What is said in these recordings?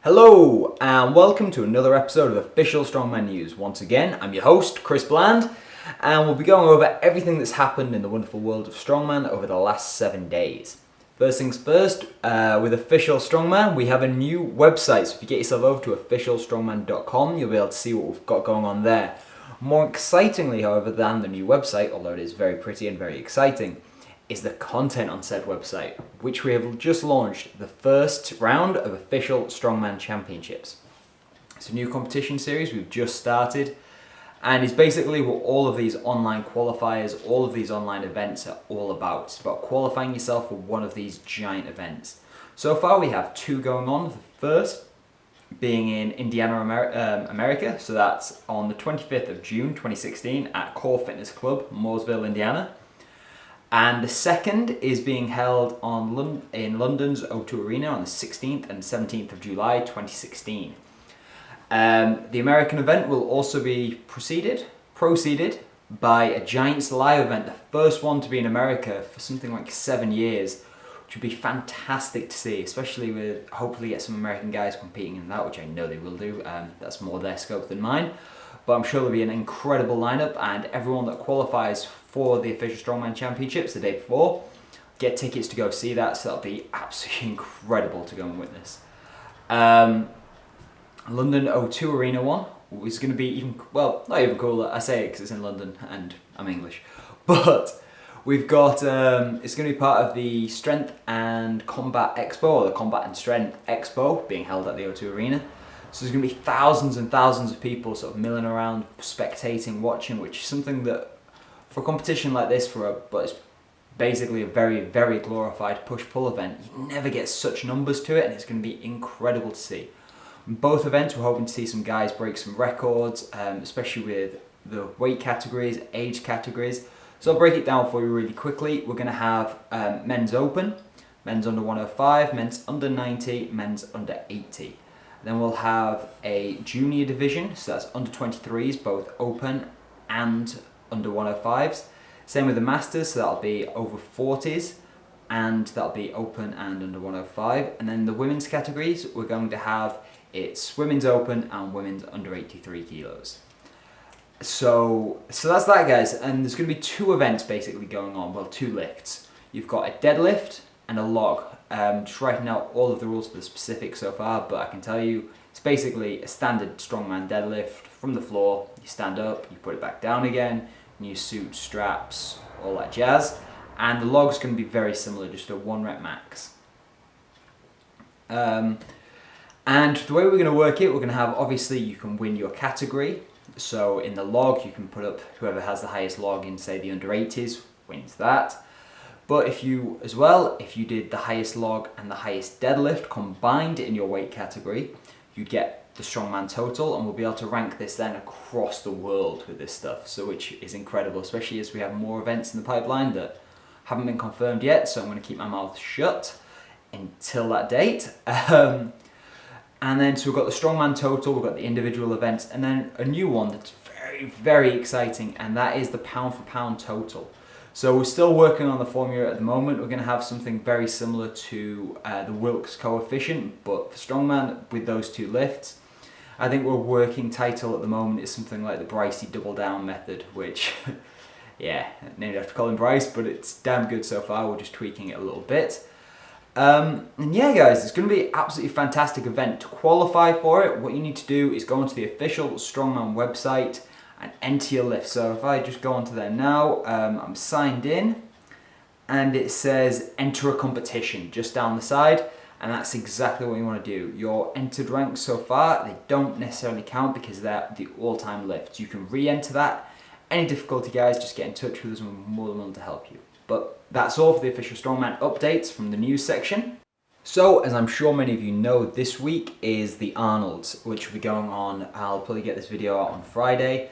Hello and welcome to another episode of Official Strongman News. Once again, I'm your host, Chris Bland, and we'll be going over everything that's happened in the wonderful world of Strongman over the last 7 days. First things first, with Official Strongman, we have a new website. So if you get yourself over to officialstrongman.com, you'll be able to see what we've got going on there. More excitingly, however, than the new website, although it is very pretty and very exciting, is the content on said website, which we have just launched the first round of Official Strongman Championships. It's a new competition series we've just started, and it's basically what all of these online qualifiers, all of these online events are all about. It's about qualifying yourself for one of these giant events. So far we have two going on. The first being in Indiana, America, so that's on the 25th of June 2016 at Core Fitness Club, Mooresville, Indiana. And the second is being held in London's O2 Arena on the 16th and 17th of July 2016. The American event will also be preceded by a Giants Live event, the first one to be in America for something like 7 years, which would be fantastic to see, especially with hopefully get some American guys competing in that, which I know they will do. That's more their scope than mine. But I'm sure there'll be an incredible lineup, and everyone that qualifies for the Official Strongman Championships the day before get tickets to go see that, so that'll be absolutely incredible to go and witness. London O2 Arena one is going to be even, well, not even cooler. I say it because it's in London and I'm English. But we've got, it's going to be part of the Strength and Combat Expo, or the Combat and Strength Expo, being held at the O2 Arena. So there's going to be thousands and thousands of people sort of milling around, spectating, watching, which is something that for a competition like this, but it's basically a very, very glorified push-pull event, you never get such numbers to it, and it's going to be incredible to see. In both events, we're hoping to see some guys break some records, especially with the weight categories, age categories. So I'll break it down for you really quickly. We're going to have men's open, men's under 105, men's under 90, men's under 80. Then we'll have a junior division, so that's under 23s, both open and under 105s. Same with the masters, so that'll be over 40s, and that'll be open and under 105. And then the women's categories, we're going to have it's women's open and women's under 83 kilos. So that's that, guys. And there's going to be two events basically going on, well, two lifts. You've got a deadlift and a log. Just writing out all of the rules for the specifics so far, but I can tell you it's basically a standard strongman deadlift from the floor. You stand up, you put it back down again, new suit, straps, all that jazz. And the log's going to be very similar, just a 1 rep max. And the way we're going to work it, we're going to have, obviously you can win your category. So in the log you can put up whoever has the highest log in, say, the under 80s wins that. But if you did the highest log and the highest deadlift combined in your weight category, you'd get the strongman total, and we'll be able to rank this then across the world with this stuff, so which is incredible, especially as we have more events in the pipeline that haven't been confirmed yet, so I'm going to keep my mouth shut until that date. And then so we've got the strongman total, we've got the individual events, and then a new one that's very, very exciting, and that is the pound for pound total. So we're still working on the formula at the moment. We're going to have something very similar to the Wilks coefficient, but for strongman with those two lifts. I think we're working title at the moment is something like the Brycey double down method, which, yeah, named after Colin Bryce, but it's damn good so far. We're just tweaking it a little bit. And yeah, guys, it's going to be an absolutely fantastic event. To qualify for it, what you need to do is go onto the official Strongman website and enter your lift. So if I just go onto there now, I'm signed in, and it says enter a competition just down the side, and that's exactly what you want to do. Your entered ranks so far, they don't necessarily count because they're the all-time lifts. You can re-enter that. Any difficulty, guys, just get in touch with us and we're more than willing to help you. But that's all for the Official Strongman updates from the news section. So, as I'm sure many of you know, this week is the Arnold's, which will be going on. I'll probably get this video out on Friday.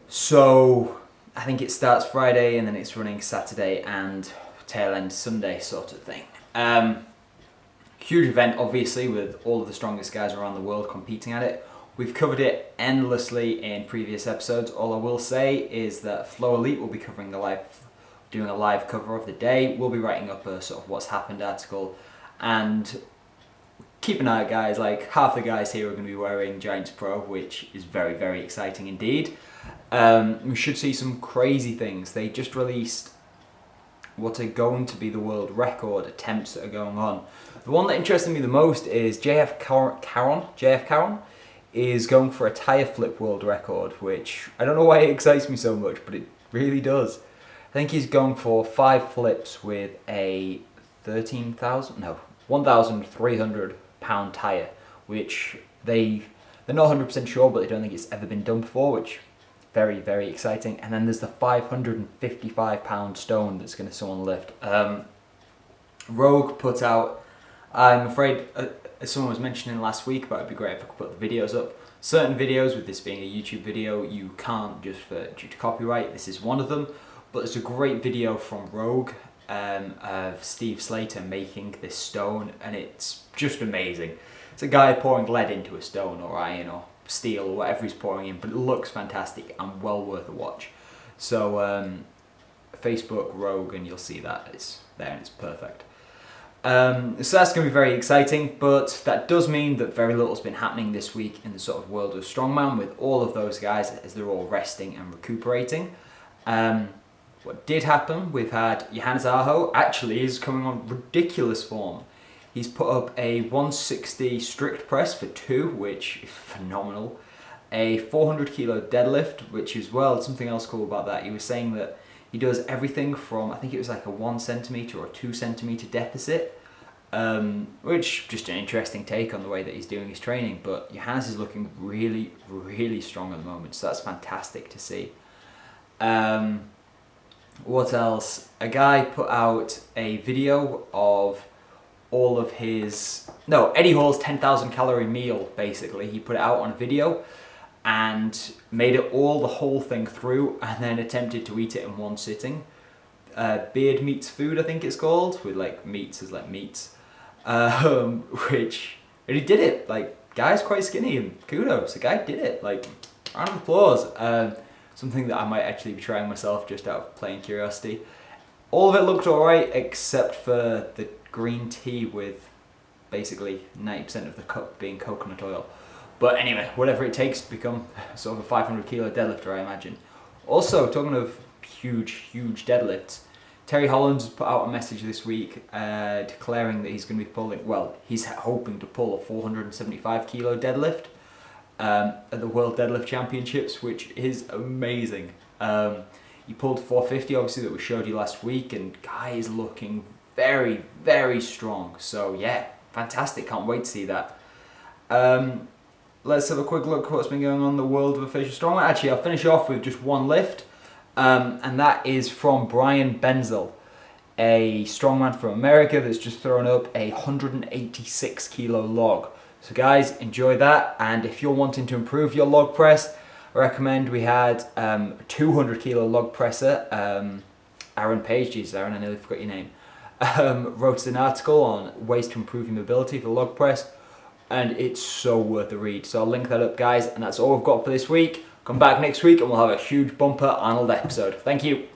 So, I think it starts Friday and then it's running Saturday and tail end Sunday sort of thing. Huge event, obviously, with all of the strongest guys around the world competing at it. We've covered it endlessly in previous episodes. All I will say is that Flow Elite will be covering doing a live cover of the day. We'll be writing up a sort of what's happened article, and keep an eye out, guys. Like, half the guys here are going to be wearing Giants Pro, which is very, very exciting indeed. We should see some crazy things. They just released what are going to be the world record attempts that are going on. The one that interested me the most is JF Caron is going for a tire flip world record, which I don't know why it excites me so much, but it really does. I think he's going for 5 flips with a 1,300 pound tire, which they're not 100% sure, but they don't think it's ever been done before, which very, very exciting. And then there's the 555 pound stone that's going to someone lift. Rogue put out, I'm afraid, as someone was mentioning last week, but it'd be great if I could put the videos up. Certain videos, with this being a YouTube video, you can't just due to copyright. This is one of them, but there's a great video from Rogue of Steve Slater making this stone, and it's just amazing. It's a guy pouring lead into a stone or iron or steel or whatever he's pouring in, but it looks fantastic and well worth a watch. So Facebook Rogue, and you'll see that it's there and it's perfect. So that's going to be very exciting, but that does mean that very little's been happening this week in the sort of world of strongman with all of those guys as they're all resting and recuperating. What did happen, we've had Johannes Aho actually is coming on ridiculous form. He's put up a 160 strict press for 2, which is phenomenal. A 400 kilo deadlift, which is, well, something else cool about that. He was saying that he does everything from, I think it was like a 1 centimeter or 2 centimeter deficit, which just an interesting take on the way that he's doing his training. But Johannes is looking really, really strong at the moment, so that's fantastic to see. What else? A guy put out a video of all of his, Eddie Hall's 10,000 calorie meal, basically. He put it out on a video and made it the whole thing through, and then attempted to eat it in one sitting. Beard Meats Food, I think it's called, with like meats as like meats. And he did it. Like, guy's quite skinny, and kudos, the guy did it. Like, round of applause. Something that I might actually be trying myself just out of plain curiosity. All of it looked alright, except for the green tea with basically 90% of the cup being coconut oil. But anyway, whatever it takes to become sort of a 500 kilo deadlifter, I imagine. Also, talking of huge deadlifts, Terry Hollands has put out a message this week declaring that he's going to be he's hoping to pull a 475 kilo deadlift at the World Deadlift Championships, which is amazing. He pulled 450, obviously, that we showed you last week, and guy is looking very, very strong. So yeah, fantastic. Can't wait to see that. Let's have a quick look at what's been going on in the world of official strongman. Actually, I'll finish off with just one lift, and that is from Brian Benzel, a strongman from America that's just thrown up a 186 kilo log. So guys, enjoy that, and if you're wanting to improve your log press, I recommend we had a 200 kilo log presser, Aaron Page, Jesus Aaron, I nearly forgot your name, wrote an article on ways to improve your mobility for log press, and it's so worth a read. So I'll link that up, guys, and that's all we've got for this week. Come back next week and we'll have a huge bumper Arnold episode. Thank you.